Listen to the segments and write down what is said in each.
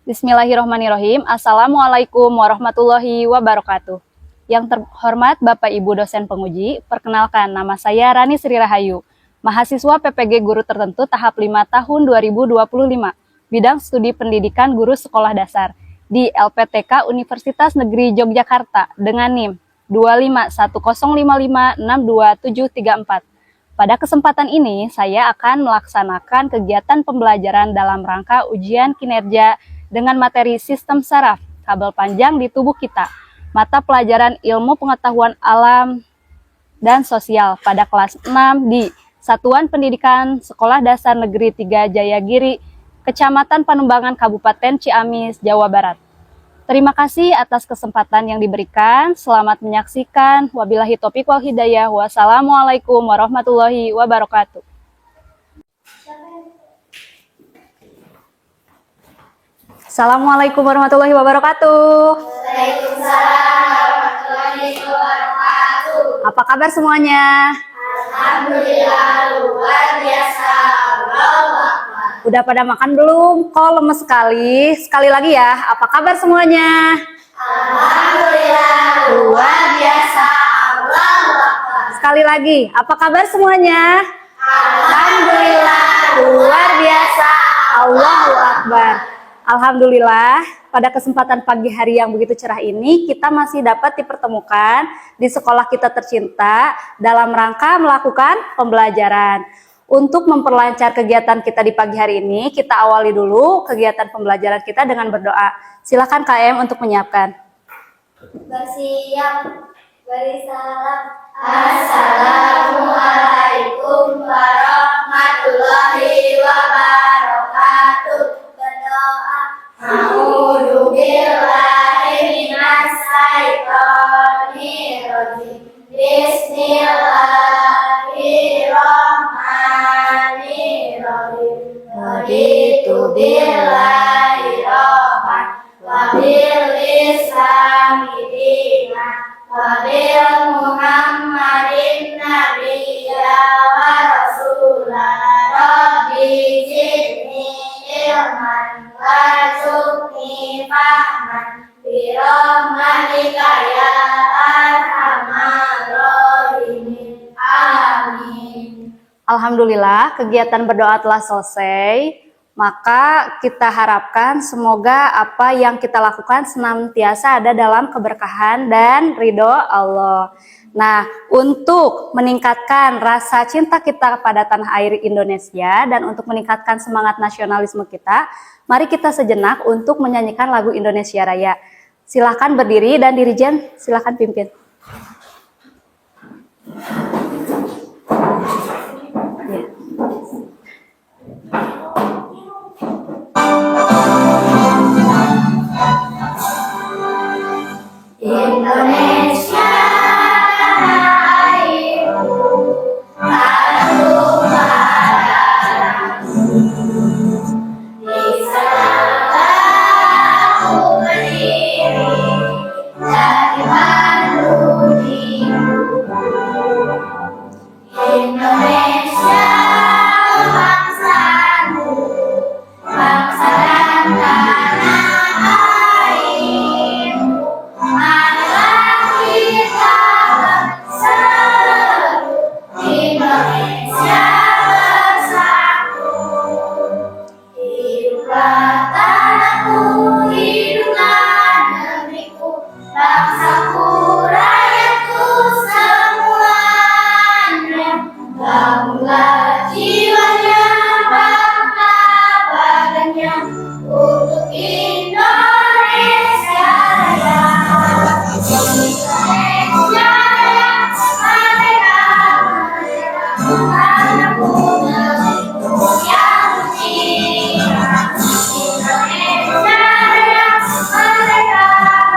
Bismillahirrahmanirrahim. Assalamualaikum warahmatullahi wabarakatuh. Yang terhormat Bapak Ibu dosen penguji, perkenalkan nama saya Rani Sri Rahayu, mahasiswa PPG Guru Tertentu tahap 5 tahun 2025, bidang studi pendidikan guru sekolah dasar di LPTK Universitas Negeri Yogyakarta dengan NIM 25105562734. Pada kesempatan ini, saya akan melaksanakan kegiatan pembelajaran dalam rangka ujian kinerja dengan materi sistem saraf, kabel panjang di tubuh kita, mata pelajaran ilmu pengetahuan alam dan sosial pada kelas 6 di Satuan Pendidikan Sekolah Dasar Negeri 3 Jayagiri, Kecamatan Panumbangan, Kabupaten Ciamis, Jawa Barat. Terima kasih atas kesempatan yang diberikan. Selamat menyaksikan. Wabillahi taufiq wal hidayah. Wassalamualaikum warahmatullahi wabarakatuh. Assalamualaikum warahmatullahi wabarakatuh. Waalaikumsalam warahmatullahi wabarakatuh. Apa kabar semuanya? Alhamdulillah luar biasa. Allahu Akbar. Udah pada makan belum? Kok lemes sekali? Sekali lagi ya, apa kabar semuanya? Alhamdulillah luar biasa. Allahu Akbar. Sekali lagi, apa kabar semuanya? Alhamdulillah Luar biasa, Allahu Akbar. Alhamdulillah, pada kesempatan pagi hari yang begitu cerah ini, kita masih dapat dipertemukan di sekolah kita tercinta dalam rangka melakukan pembelajaran. Untuk memperlancar kegiatan kita di pagi hari ini, kita awali dulu kegiatan pembelajaran kita dengan berdoa. Silakan KM untuk menyiapkan. bersiap beri salam. Assalamualaikum warahmatullahi wabarakatuh. Berdoa. A'udzu billahi minas syaitonir rajim. Bismillahirrahmanirrahim. Raditu billahi rabban wa bil islami dinan wa bil muhammadin nabiyya wa rasulan. Rabbi zidni ilman warzuqni fahman bi rahmatika ya arhamar rahimin. Amin. Alhamdulillah, kegiatan berdoa telah selesai. Maka kita harapkan semoga apa yang kita lakukan senantiasa ada dalam keberkahan dan ridho Allah. Nah, untuk meningkatkan rasa cinta kita pada tanah air Indonesia dan untuk meningkatkan semangat nasionalisme kita, mari kita sejenak untuk menyanyikan lagu Indonesia Raya. Silakan berdiri dan dirijen silakan pimpin. Indonesia tanah airku, tanah padaku. Di sana aku berdiri dari Bandung Timur. Indonesia bangsaku, bangsa dan tanah airku. Marilah kita berseru, Indonesia bersatu. Hiduplah tanahku, hiduplah negeriku, bangsaku, rakyatku semuanya. Bangunlah jiwanya, bangga badannya untuk Indonesia Raya. Indonesia Raya, merdeka, merdeka, tanahku, negeriku yang suci. Indonesia Raya, merdeka,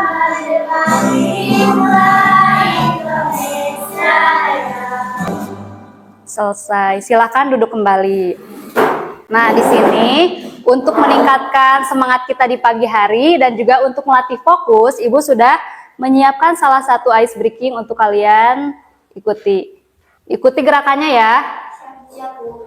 merdeka, dimulai Indonesia Raya. Selesai. Silakan duduk kembali. Nah, di sini untuk meningkatkan semangat kita di pagi hari dan juga untuk melatih fokus, Ibu sudah menyiapkan salah satu ice breaking untuk kalian ikuti. Ikuti gerakannya ya. Siap, Bu.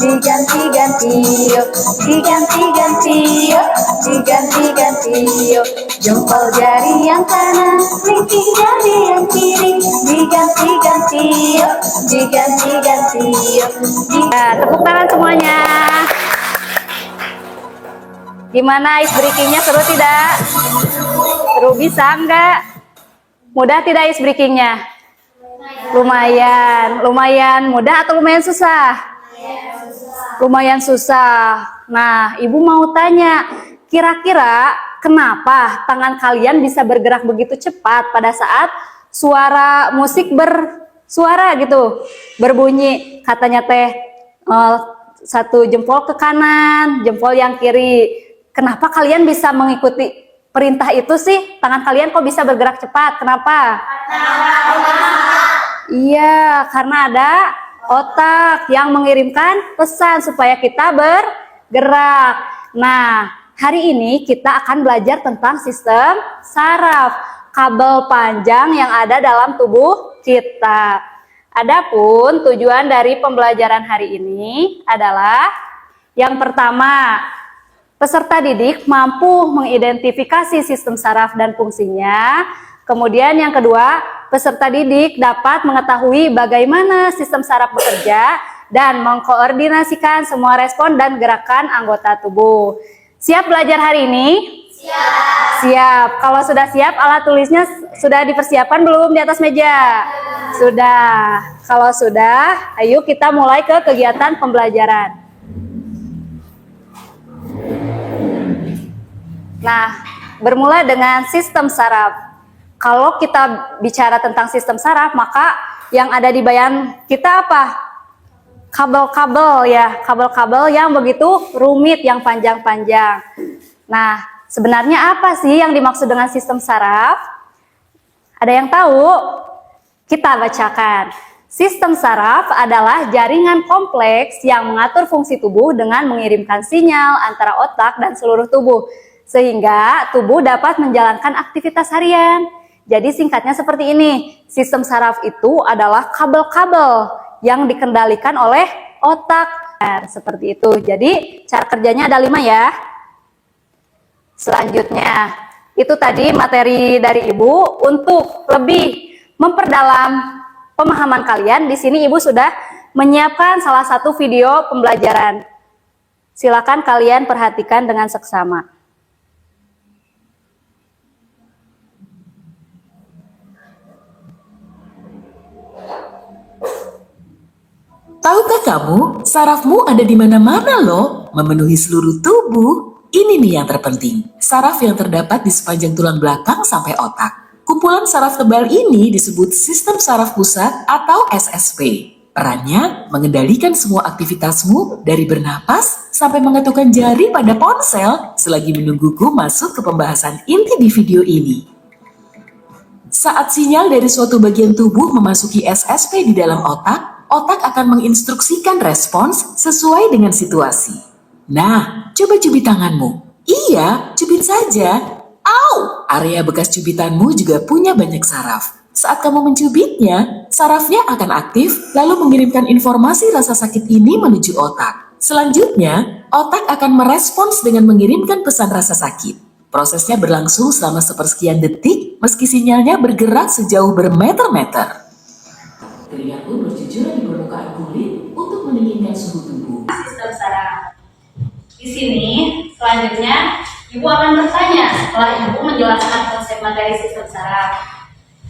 diganti-ganti yuk, diganti-ganti yuk, diganti-ganti yuk. Jempol jari yang kanan, kelingking jari yang kiri, diganti-ganti yuk, diganti-ganti yuk. Nah, tepuk tangan semuanya. Gimana ice breakingnya, seru tidak? Seru, bisa enggak? Mudah tidak ice breakingnya? Lumayan mudah atau lumayan susah? Lumayan susah. Nah, ibu mau tanya, kira-kira kenapa tangan kalian bisa bergerak begitu cepat pada saat suara musik bersuara gitu, berbunyi, katanya teh satu jempol ke kanan, jempol yang kiri. Kenapa kalian bisa mengikuti perintah itu sih? Tangan kalian kok bisa bergerak cepat? Kenapa? Iya, karena ada otak yang mengirimkan pesan supaya kita bergerak. Nah, hari ini kita akan belajar tentang sistem saraf, kabel panjang yang ada dalam tubuh kita. Adapun tujuan dari pembelajaran hari ini adalah yang pertama, peserta didik mampu mengidentifikasi sistem saraf dan fungsinya. Kemudian yang kedua, peserta didik dapat mengetahui bagaimana sistem saraf bekerja dan mengkoordinasikan semua respon dan gerakan anggota tubuh. Siap belajar hari ini? Siap. Siap. Kalau sudah siap, alat tulisnya sudah dipersiapkan belum di atas meja? Sudah. Kalau sudah, ayo kita mulai ke kegiatan pembelajaran. Nah, bermula dengan sistem saraf. Kalau kita bicara tentang sistem saraf, maka yang ada di bayangan kita apa? Kabel-kabel ya, kabel-kabel yang begitu rumit, yang panjang-panjang. Nah, sebenarnya apa sih yang dimaksud dengan sistem saraf? Ada yang tahu? Kita bacakan. Sistem saraf adalah jaringan kompleks yang mengatur fungsi tubuh dengan mengirimkan sinyal antara otak dan seluruh tubuh, sehingga tubuh dapat menjalankan aktivitas harian. Jadi singkatnya seperti ini, sistem saraf itu adalah kabel-kabel yang dikendalikan oleh otak. Seperti itu, jadi cara kerjanya ada 5 ya. Selanjutnya, itu tadi materi dari Ibu. Untuk lebih memperdalam pemahaman kalian, di sini Ibu sudah menyiapkan salah satu video pembelajaran. Silakan kalian perhatikan dengan seksama. Tahukah kamu, sarafmu ada di mana-mana loh, memenuhi seluruh tubuh. Ini nih yang terpenting, saraf yang terdapat di sepanjang tulang belakang sampai otak. Kumpulan saraf tebal ini disebut sistem saraf pusat atau SSP. Perannya mengendalikan semua aktivitasmu dari bernapas sampai mengetukkan jari pada ponsel selagi menungguku masuk ke pembahasan inti di video ini. Saat sinyal dari suatu bagian tubuh memasuki SSP di dalam otak, otak akan menginstruksikan respons sesuai dengan situasi. Nah, coba cubit tanganmu. Iya, cubit saja. Au! Area bekas cubitanmu juga punya banyak saraf. Saat kamu mencubitnya, sarafnya akan aktif lalu mengirimkan informasi rasa sakit ini menuju otak. Selanjutnya, otak akan merespons dengan mengirimkan pesan rasa sakit. Prosesnya berlangsung selama sepersekian detik meski sinyalnya bergerak sejauh bermeter-meter. Keringat pun bercucuran di permukaan kulit untuk mendinginkan suhu tubuh. Sistem saraf. Di sini, selanjutnya, Ibu akan bertanya setelah Ibu menjelaskan konsep materi sistem saraf.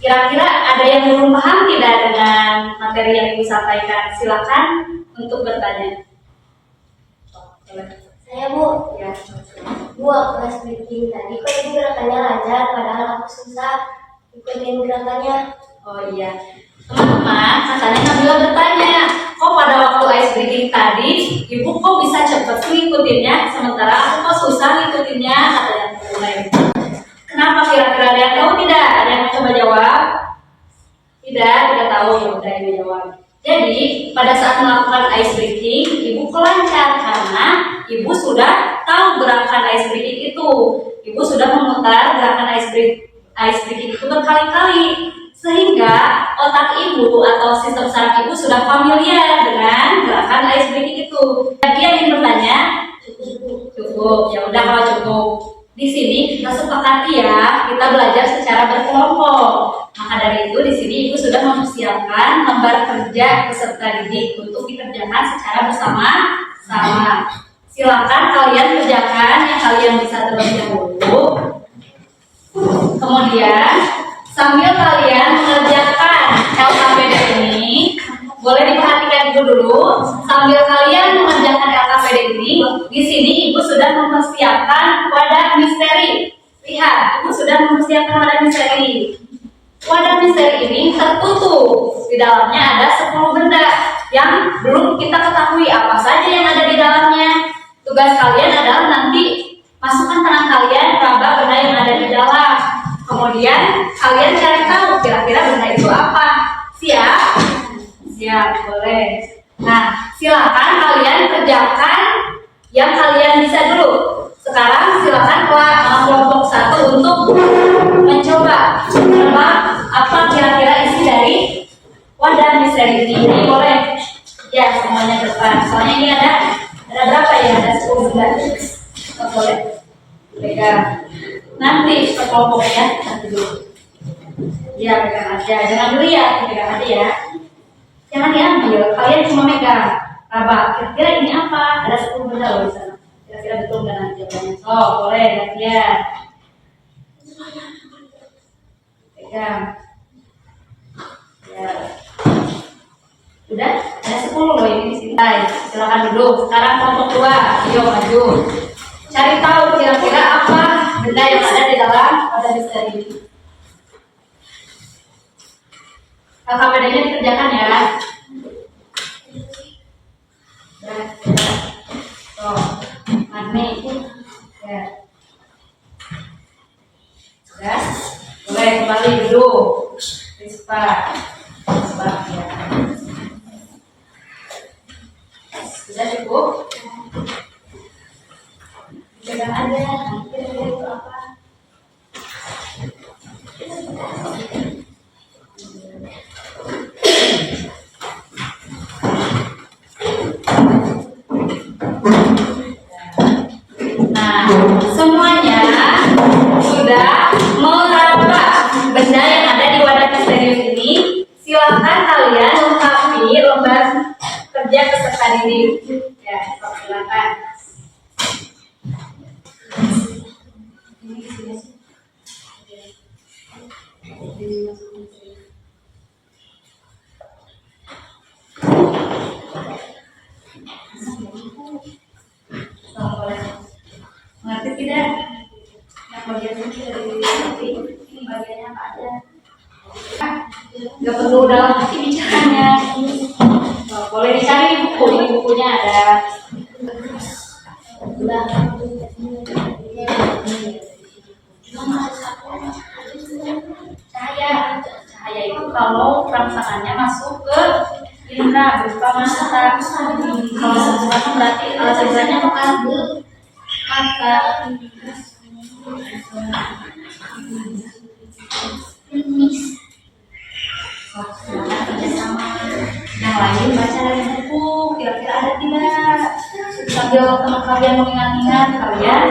Kira-kira ada yang belum paham tidak dengan materi yang Ibu sampaikan? Silakan untuk bertanya. Saya Bu. Ya. Bu, aku kelas breaking tadi kok Ibu gerakannya lancar, padahal aku susah ikutin gerakannya. Oh iya. Teman-teman, katanya Nabila bertanya, kok pada waktu ice breaking tadi, Ibu kok bisa cepet ngikutinnya, sementara aku kok susah ngikutinnya, katanya teman-teman. Kenapa kira-kira, ada yang tahu tidak? Ada yang mau coba jawab? Tidak tahu, ya udah Ibu jawab. Jadi, pada saat melakukan ice breaking, Ibu kelancar karena Ibu sudah tahu gerakan ice breaking itu. Ibu sudah memutar gerakan ice breaking itu berkali-kali. Sehingga otak Ibu atau sistem saraf Ibu sudah familiar dengan gerakan ice breaking itu. Cukup. Ya udah kalau cukup. Di sini kita sepakati ya, kita belajar secara berkelompok. Maka dari itu di sini Ibu sudah mempersiapkan lembar kerja peserta didik untuk dikerjakan secara bersama-sama. Silakan kalian kerjakan yang kalian bisa terlebih dahulu. Kemudian sambil kalian mengerjakan LKPD ini, boleh diperhatikan dulu. Sambil kalian mengerjakan LKPD ini, di sini Ibu sudah mempersiapkan wadah misteri. Lihat, Ibu sudah mempersiapkan wadah misteri. Wadah misteri ini tertutup. Di dalamnya ada 10 benda yang belum kita ketahui apa saja yang ada di dalamnya. Tugas kalian adalah nanti masukkan tangan kalian raba benda yang ada di dalam. Kemudian kalian cari tahu kira-kira benda itu apa. Siap? Siap, boleh. Nah, silakan kalian kerjakan yang kalian bisa dulu. Sekarang silakan kelompok 1 untuk mencoba menebak apa kira-kira isi dari wadah misteri ini. Ini boleh ya semuanya ke depan. Soalnya ini ada berapa ya? Ada 10 benda. Boleh. Pegang. Nanti kelompoknya nanti dulu. Ya pegang aja. Jangan dulu ya, pegang aja ya. Jangan diambil. Kalian cuma megang. Raba. Kira-kira ini apa? Ada 10 benda loh di sana. Kira-kira betul nggak nanti jawabannya? Oh boleh. Gantian. Pegang. Ya. Udah, ada 10 loh ini di sini. Silakan duduk. Sekarang kelompok 2, ayo maju. Cari tahu kira-kira apa benda yang ada di dalam wadah misteri ini. LKPD-nya dikerjakan ya. Tuh, magni. Ya. Sudah. Boleh kembali duduk. Rispa. Ya. Sudah cukup? Pegang aja. Kira-kira itu apa? Nah, semuanya sudah meraba benda yang ada di wadah misterius ini. Silakan kalian lengkapi lembar kerja peserta didik. Ya, silakan. Ngerti tidak? Yang bagian ini ini bagiannya apa aja? Gak perlu dalam hati bicaranya. Boleh dicari buku, ini bukunya ada. Cahaya itu kalau rangsangannya masuk ke indera berupa mata. Kalau bukan berarti alat inderanya bukan mata. Yang lain baca dari buku, kira-kira ada tidak? Sambil teman kalian mengingat-ingat, kalian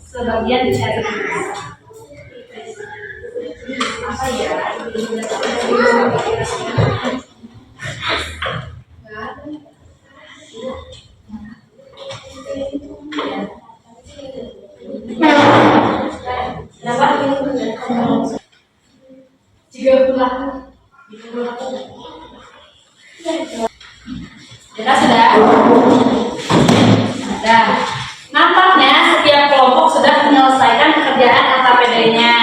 sebagian dicari apa ya? Sudah? Sudah. Nampaknya setiap kelompok sudah menyelesaikan pekerjaan LKPD-nya.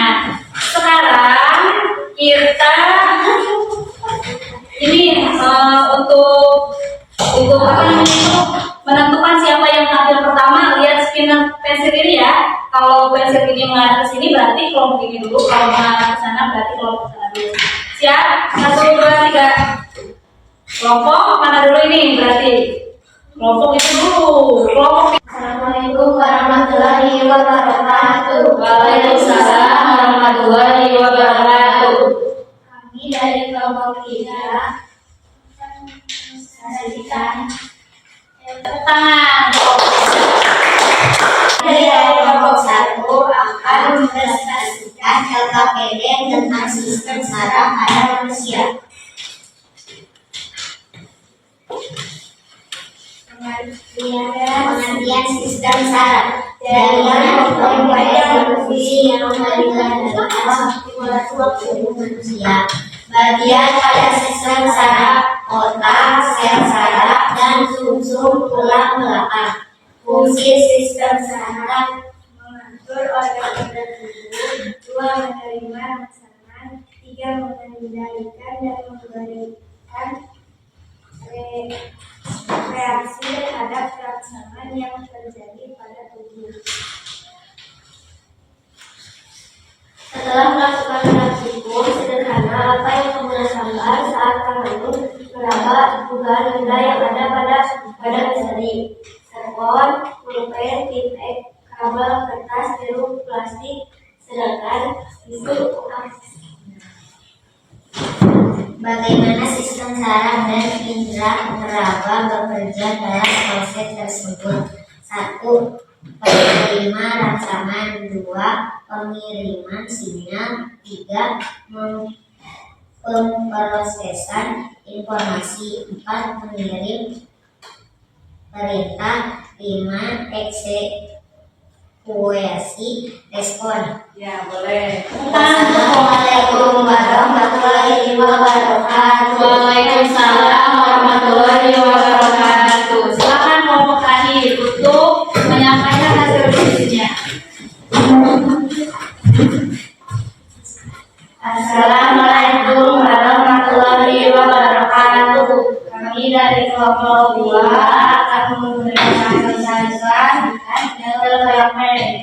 Sekarang kita ini untuk apa namanya itu menentukan siapa yang tampil pertama. Lihat spinner pensil ini ya. Kalau pensil ini mengarah ke sini berarti kelompok ini dulu. Kalau mengarah ke sana berarti kelompok sana dulu. Siap? 1, 2, 3. Kelompok mana dulu ini berarti? Kelompok itu dulu. Kelompok. Assalamualaikum warahmatullahi wabarakatuh. Waalaikumsalam warahmatullahi wabarakatuh. Kami dari kelompok 3 sajikan Tangan. KPD tentang sistem saraf pada manusia. Pengertian sistem saraf. Jaringan pemberdayaan fungsi yang melibatkan artikulasi tubuh manusia. Bagian pada sistem saraf, otak, sel saraf, dan sumsum tulang belakang. Fungsi sistem saraf mengatur organ-organ tubuh, 2 menerima rangsangan, 3 mengendalikan dan memberikan reaksi terhadap rangsangan yang terjadi pada tubuh. Setelah melakukan praktikum sederhana, apa yang kamu rasakan saat kamu meraba dugaan benda yang ada pada misteri? Karbon, pulpen, tintek, kabel, kertas, jeruk, plastik, sedangkan tisu. Bagaimana sistem saraf dan indera meraba bekerja dalam proses tersebut? 1. Penerima rangsangan, 2. Pengiriman sinyal, 3. Pemrosesan informasi, 4. Mengirim perintah, 5. Eksekusi respon. Ya, boleh. Assalamualaikum warahmatullahi wabarakatuh. Waalaikumsalam warahmatullahi wabarakatuh. Silakan kelompok tadi untuk menyampaikan hasil diskusinya. Assalamualaikum warahmatullahi wabarakatuh. Kami dari kelompok 2 akan memberikan penjelasan tentang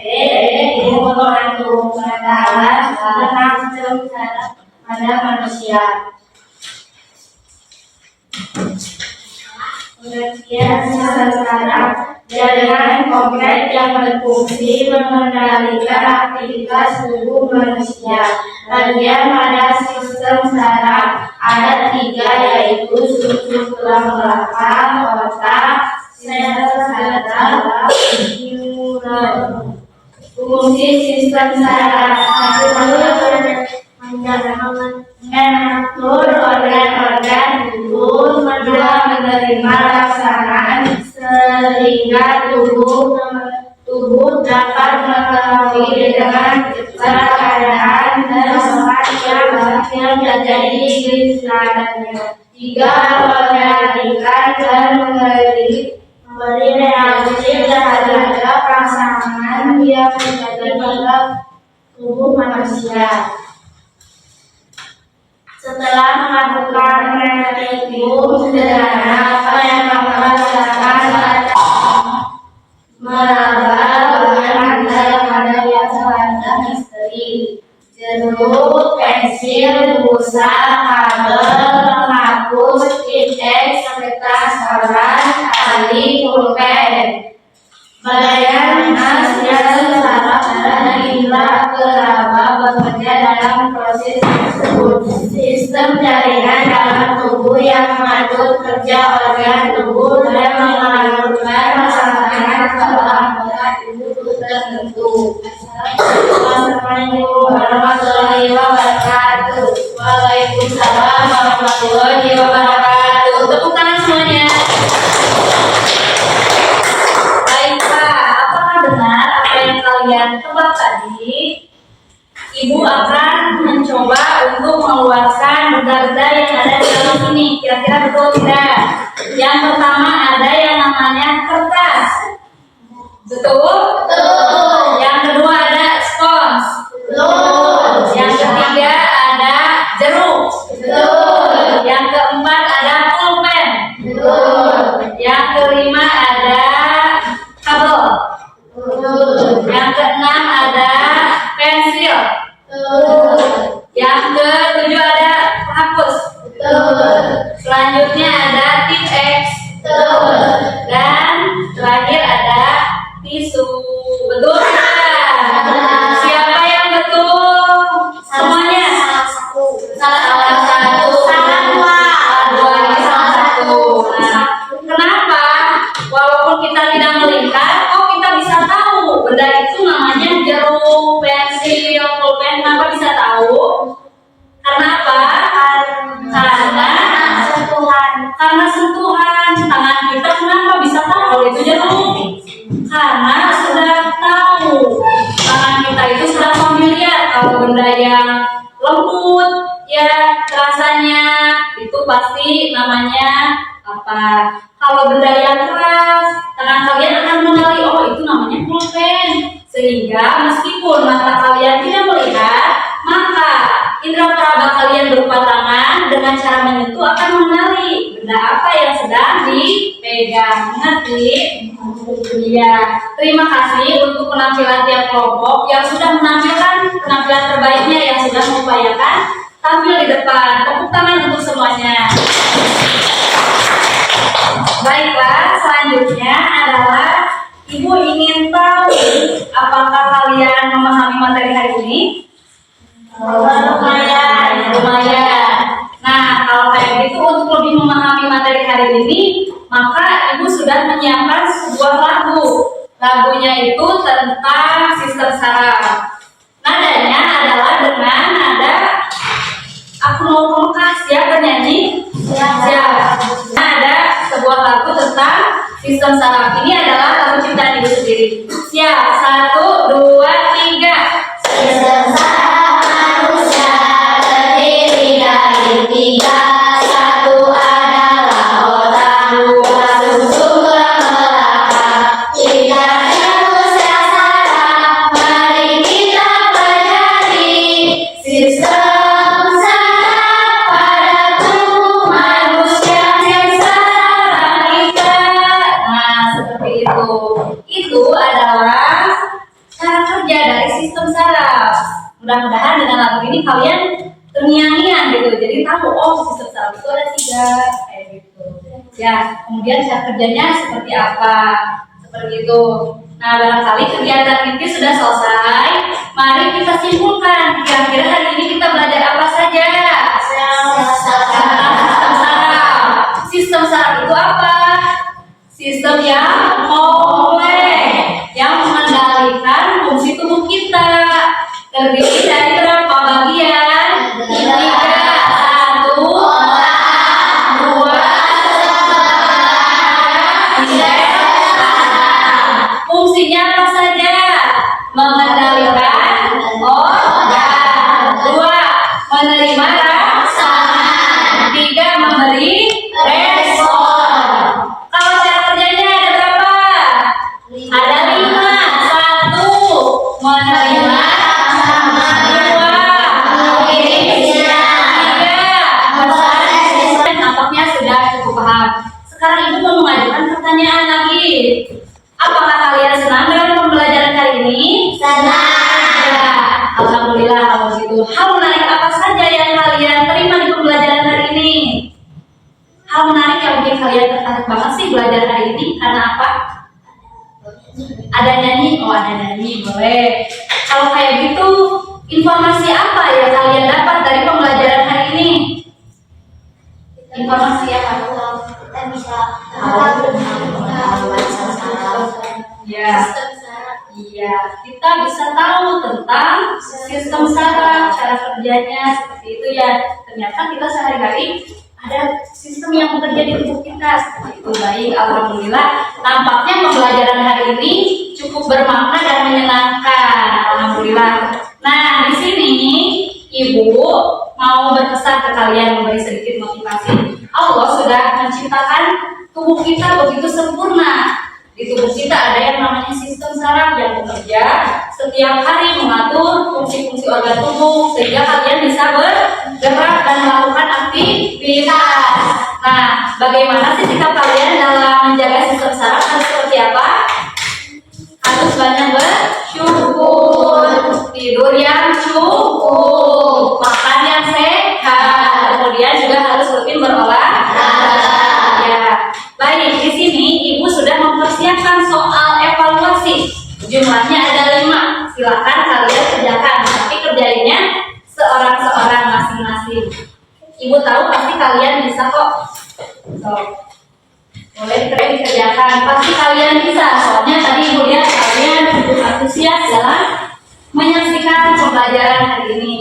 ilmu mengandung pengetahuan tentang sistem saraf pada manusia. Pengertian sistem saraf, jaringan kompleks yang berfungsi mengendalikan aktivitas tubuh manusia. Bagian pada sistem saraf ada 3, yaitu sumsum tulang belakang, otak, sel saraf, neuron. Fungsi sistem saraf mengatur organ-organ tubuh, 2. menerima rangsangan sehingga tubuh dapat mengetahui dengan cepat keadaan dan tempat yang terjadi di sekitarnya. 3. mengendalikan dan memberi reaksi terhadap rangsangan yang terjadi pada tubuh manusia. Setelah melakukan praktikum sederhana, apa yang kamu rasakan saat meraba bahan yang ada pada misteri? Jeruk, pensil, busa, kabel, penghapus, tintek, kertas, koran, tali, pulpen. Bagaimana sistem saraf dan indera meraba bekerja dalam proses tersebut? Sistem jaringan dalam tubuh yang mengatur kerja organ tubuh dan mengalirkan rangsangan ke anggota tubuh tertentu. Assalamualaikum warahmatullahi wabarakatuh. Waalaikumsalam warahmatullahi wabarakatuh. Tepuk tangan semuanya. Baik Pak, apakah benar apa yang kalian tebak tadi? Ibu akan mencoba untuk mengeluarkan benda-benda yang ada di dalam sini. Kira-kira betul tidak? Yang pertama ada yang namanya kertas. Betul? Betul. Yang kedua ada spons. Betul. Yang ketiga ada jeruk. Betul. Yang keempat ada pulpen. Betul. Yang kelima ada kabel. Betul. Yang keenam ada pensil. Yang ke-7 ada penghapus. Selanjutnya ada tip X. Dan terakhir ada tisu. Betul tidak? Siapa yang betul? Semuanya? Salah satu. Salah dua. Ini salah satu. Nah, kenapa? Walaupun kita tidak melihat, kok kita bisa tahu benda itu namanya jeruk, pensil, pulpen? Kenapa bisa tahu? yang lembut ya rasanya, itu pasti namanya apa? Kalau benda yang keras, tangan kalian akan mengenali, oh itu namanya pulpen. Sehingga meskipun mata kalian tidak melihat, maka indera peraba kalian berupa tangan dengan cara menyentuh akan mengenali benda apa yang sedang dipegang. Mengerti? Iya. Terima kasih untuk penampilan tiap kelompok yang sudah menampilkan penampilan terbaiknya, yang sudah mengupayakan tampil di depan. Tepuk tangan untuk semuanya. Baiklah, selanjutnya adalah Ibu ingin tahu apakah kalian memahami materi hari ini? Lumayan, lumayan. Nah, kalau kayak gitu untuk lebih memahami materi hari ini, maka Ibu sudah menyiapkan sebuah lagu. Lagunya itu tentang sistem saraf. Nadanya adalah dengan nada aku mau pemungkas, siap bernyanyi? Siap. Nah, ada sebuah lagu tentang sistem saraf. Ini adalah lagu ciptaan Ibu sendiri. Siap, 1, 2, 3. Sistem saraf manusia terdiri dari tiga. Satu adalah otak, dua sumsum tulang belakang, tiga manusia saraf. Mari kita pelajari sistem saraf pada tubuh manusia. Sistem saraf kita. Nah, seperti itu. Itu adalah cara kerja dari sistem saraf. Mudah-mudahan dengan lagu ini kalian terngiang-ngiang gitu. Jadi tahu, oh sistem saraf itu ada 3 kayak gitu. Ya, kemudian cara kerjanya seperti apa? Seperti itu. Nah, barangkali kegiatan ini sudah selesai. Mari kita simpulkan. Kira-kira hari ini kita belajar apa saja? Sistem saraf. Sistem saraf itu apa? Sistem yang kompleks yang mengendalikan fungsi tubuh kita. Terdiri dari berapa bagian? 3, 1, 2, 3. Fungsinya apa saja? Mengendalikan organ. 2, menerima rasa. 3, memberi respon. Kalau cara kerjanya ada berapa? Ada 5. 1, menerima. 2, mengirim. 3, nampaknya sudah cukup paham. Sekarang Ibu mau mengajukan pertanyaan lagi. Apakah kalian senang dengan pembelajaran kali ini? Senang. Ya, alhamdulillah kalau begitu. Hal menarik apa saja yang kalian terima di pembelajaran hari ini? Hal menarik yang bikin kalian tertarik banget sih belajar hari ini karena apa? Ada nyanyi? Oh, ada nyanyi, boleh. Kalau kayak gitu, informasi apa yang kalian dapat dari pembelajaran hari ini? Informasi apa? Kita bisa Ya, iya, kita bisa tahu tentang sistem saraf, cara kerjanya seperti itu ya. Ternyata kita sehari-hari ada sistem yang bekerja di tubuh kita seperti itu. Baik, alhamdulillah. Nampaknya pembelajaran hari ini cukup bermakna dan menyenangkan. Alhamdulillah. Nah, di sini Ibu mau berpesan ke kalian, memberi sedikit motivasi. Allah sudah menciptakan tubuh kita begitu sempurna. Di tubuh kita ada yang namanya sistem saraf yang bekerja setiap hari mengatur fungsi-fungsi organ tubuh sehingga kalian bisa bergerak dan melakukan aktivitas. Nah, bagaimana sih sikap kalian dalam menjaga sistem saraf harus seperti apa? Harus banyak bersyukur, tidur yang cukup, makan yang sehat, kemudian juga harus rutin berolahraga. Ya, baik. Di sini Ibu sudah mempersiapkan soal evaluasi. Jumlahnya ada 5. Silakan kalian kerjakan. Tapi kerjainnya seorang-seorang masing-masing. Ibu tahu pasti kalian bisa kok. So, boleh dikerjakan. Pasti kalian bisa. Soalnya tadi Ibu lihat kalian cukup antusias dalam menyaksikan pembelajaran hari ini.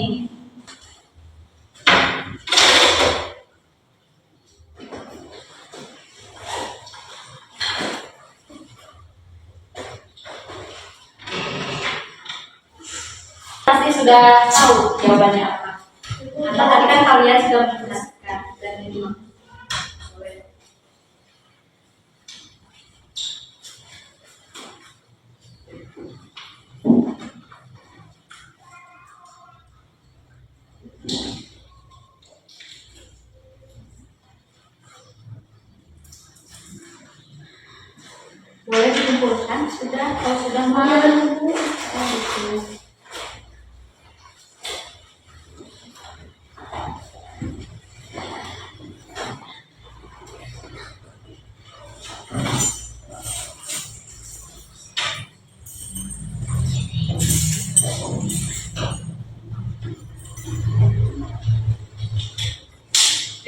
pasti sudah tahu jawabannya apa. Karena tadi kan kalian sudah menjelaskan dan ini. Boleh dikumpulkan sudah kalau sudah mau.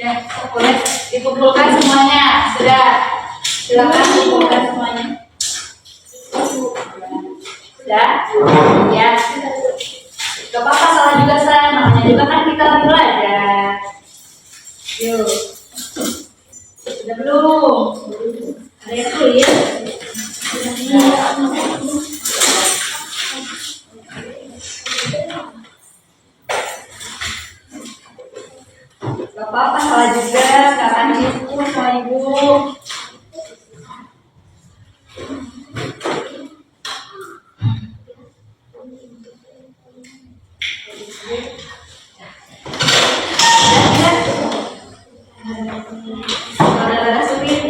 Ya, boleh dikumpulkan semuanya. Sudah, silakan kumpulkan semuanya. Sudah, ya. Gak apa-apa, salah juga saya. Namanya juga kan kita lagi belajar. Yuk, sudah belum? Ada yang tulis? Gak apa-apa, salah juga. Sekarang ibu sama ibu. Saudara supir.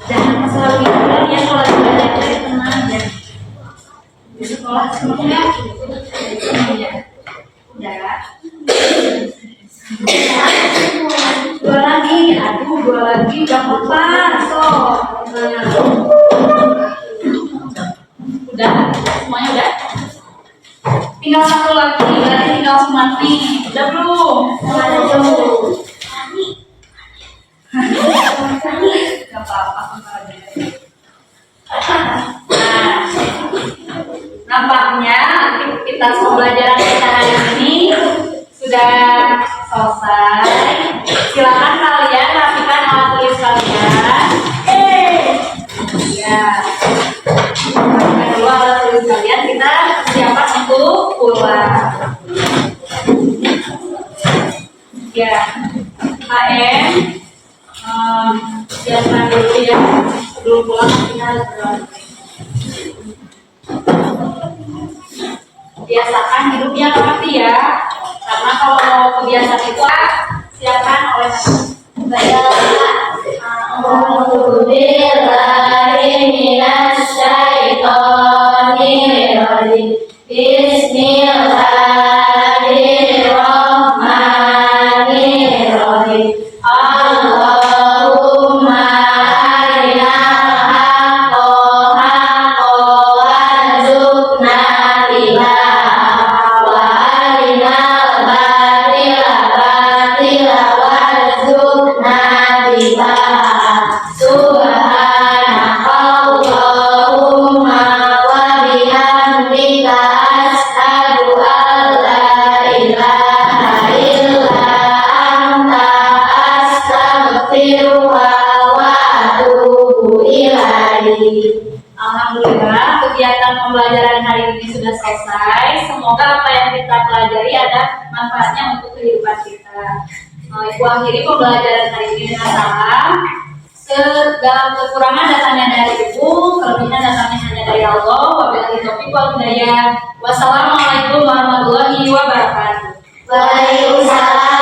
Jangan masalah liburan ya, kalau lagi belajar tenang ya. Di sekolah semuanya ya. Ya. Dua lagi, aduh dua lagi, gak apa-apa. So, udah, semuanya udah. Tinggal satu lagi, berarti tinggal Sumati. Udah belum? Gak apa-apa. Nah, nampaknya aktivitas pembelajaran kita hari ini sudah selesai. Silakan kalian rapikan alat tulis kalian. Ya. Rapikan dulu alat tulis kalian. Kita siapkan untuk pulang. Ya. AM. Siapkan dulu ya. Sebelum pulang kita harus berlatih. Biasakan hidupnya rapi ya, karena kalau kebiasaan itu siapkan oleh saya. Bismillahirrahmanirrahim. Allahumma arinal haqqa haqqan warzuqna ittiba'ahu wa arinal batila batila warzuqna ijtinabah. Subhanaka Allahumma wa bihamdika asyhadu an la ilaha illa anta astaghfiruka wa atubu ilaik. Alhamdulillah, kegiatan pembelajaran hari ini sudah selesai. Semoga apa yang kita pelajari ada manfaatnya untuk kehidupan kita. Ibu akhiri pembelajaran hari ini dengan salam. Segala kekurangan datangnya dari Ibu, kelebihan datangnya hanya dari Allah. Wabillahi taufiq wal hidayah. Wassalamualaikum warahmatullahi wabarakatuh. Waalaikumsalam